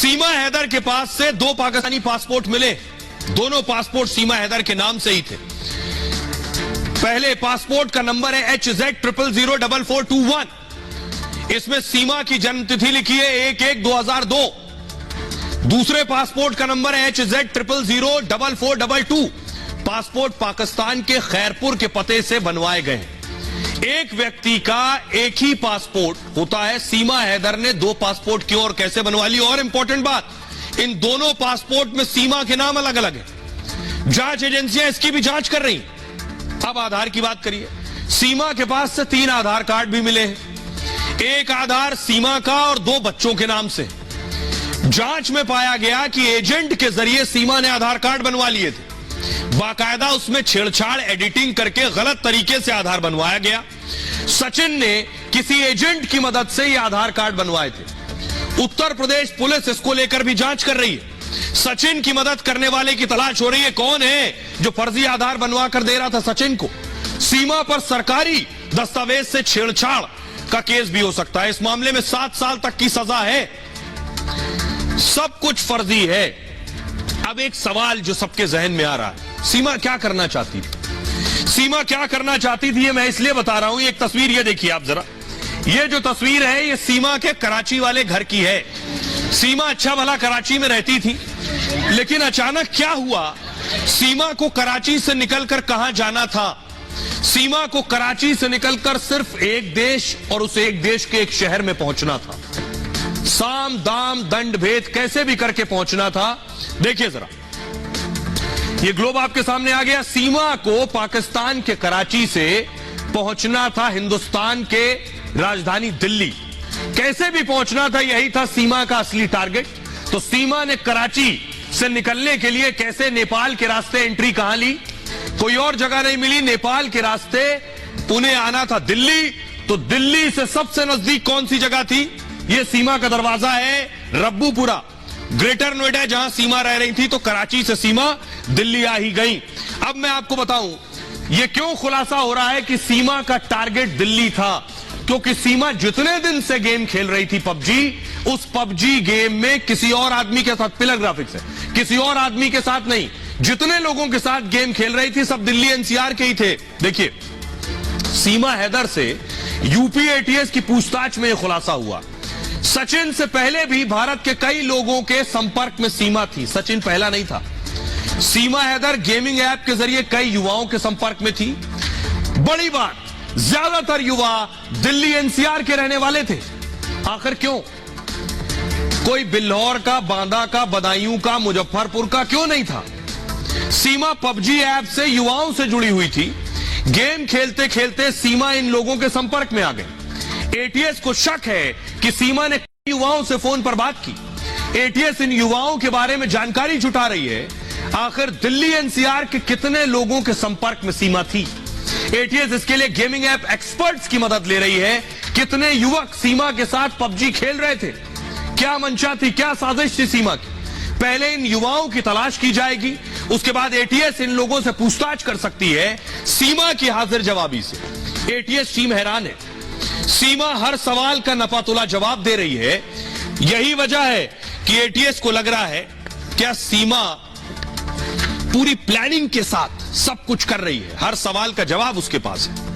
सीमा हैदर के पास से 2 पाकिस्तानी पासपोर्ट मिले। दोनों पासपोर्ट सीमा हैदर के नाम से ही थे। पहले पासपोर्ट का नंबर है HZ000421। इसमें सीमा की जन्मतिथि लिखी है 1/1/2002। दूसरे पासपोर्ट का नंबर है HZ000422। पासपोर्ट पाकिस्तान के खैरपुर के पते से बनवाए गए। एक व्यक्ति का एक ही पासपोर्ट होता है। सीमा हैदर ने 2 पासपोर्ट क्यों और कैसे बनवा ली? और इंपॉर्टेंट बात, इन दोनों पासपोर्ट में सीमा के नाम अलग अलग है। जांच एजेंसियां इसकी भी जांच कर रही। अब आधार की बात करिए। सीमा के पास से 3 आधार कार्ड भी मिले हैं। एक आधार सीमा का और 2 बच्चों के नाम से। जांच में पाया गया कि एजेंट के जरिए सीमा ने आधार कार्ड बनवा लिए थे। बाकायदा उसमें छेड़छाड़ एडिटिंग करके गलत तरीके से आधार बनवाया गया। सचिन ने किसी एजेंट की मदद से ये आधार कार्ड बनवाए थे। उत्तर प्रदेश पुलिस इसको लेकर भी जांच कर रही है। सचिन की मदद करने वाले की तलाश हो रही है। कौन है जो फर्जी आधार बनवा कर दे रहा था सचिन को? सीमा पर सरकारी दस्तावेज से छेड़छाड़ का केस भी हो सकता है। इस मामले में 7 साल तक की सजा है। सब कुछ फर्जी है। अब एक सवाल जो सबके जहन में आ रहा है, सीमा क्या करना चाहती थी? सीमा क्या करना चाहती थी ये मैं इसलिए बता रहा हूं। एक तस्वीर ये देखिए आप जरा। ये जो तस्वीर है ये सीमा के कराची वाले घर की है। सीमा अच्छा भला कराची में रहती थी, लेकिन अचानक क्या हुआ, सीमा को कराची से निकलकर कहां जाना था? सीमा को कराची से निकलकर सिर्फ एक देश और उस एक देश के एक शहर में पहुंचना था। साम दाम दंड भेद कैसे भी करके पहुंचना था। देखिए जरा, ये ग्लोब आपके सामने आ गया। सीमा को पाकिस्तान के कराची से पहुंचना था हिंदुस्तान के राजधानी दिल्ली। कैसे भी पहुंचना था, यही था सीमा का असली टारगेट। तो सीमा ने कराची से निकलने के लिए कैसे नेपाल के रास्ते एंट्री कहां ली? कोई और जगह नहीं मिली। नेपाल के रास्ते उन्हें आना था दिल्ली। तो दिल्ली से सबसे नजदीक कौन सी जगह थी? यह सीमा का दरवाजा है रब्बूपुरा, ग्रेटर नोएडा, जहां सीमा रह रही थी। तो कराची से सीमा दिल्ली आ ही गई। अब मैं आपको बताऊं यह क्यों खुलासा हो रहा है कि सीमा का टारगेट दिल्ली था। क्योंकि सीमा जितने दिन से गेम खेल रही थी पबजी, उस पबजी गेम में किसी और आदमी के साथ, पिलर ग्राफिक्स है, किसी और आदमी के साथ नहीं, जितने लोगों के साथ गेम खेल रही थी सब दिल्ली एनसीआर के ही थे। देखिए, सीमा हैदर से यूपी एटीएस की पूछताछ में यह खुलासा हुआ। सचिन से पहले भी भारत के कई लोगों के संपर्क में सीमा थी। सचिन पहला नहीं था। सीमा हैदर गेमिंग ऐप के जरिए कई युवाओं के संपर्क में थी। बड़ी बात, ज्यादातर युवा दिल्ली एनसीआर के रहने वाले थे। आखिर क्यों? कोई बिल्हौर का, बांदा का, बदायूं का, मुजफ्फरपुर का क्यों नहीं था? सीमा पबजी ऐप से युवाओं से जुड़ी हुई थी। गेम खेलते खेलते सीमा इन लोगों के संपर्क में आ गई। एटीएस को शक है कि सीमा ने कई युवाओं से फोन पर बात की। एटीएस इन युवाओं के बारे में जानकारी जुटा रही है। आखिर दिल्ली एनसीआर के कितने लोगों के संपर्क में सीमा थी? एटीएस इसके लिए गेमिंग ऐप एक्सपर्ट्स की मदद ले रही है। कितने युवक सीमा के साथ पबजी खेल रहे थे? क्या मंशा थी, क्या साजिश थी सीमा की? पहले इन युवाओं की तलाश की जाएगी, उसके बाद एटीएस इन लोगों से पूछताछ कर सकती है सीमा की हाजिर जवाबी से। एटीएस टीम हैरान है। सीमा हर सवाल का नपातुला जवाब दे रही है। यही वजह है कि एटीएस को लग रहा है क्या सीमा पूरी प्लानिंग के साथ सब कुछ कर रही है। हर सवाल का जवाब उसके पास है।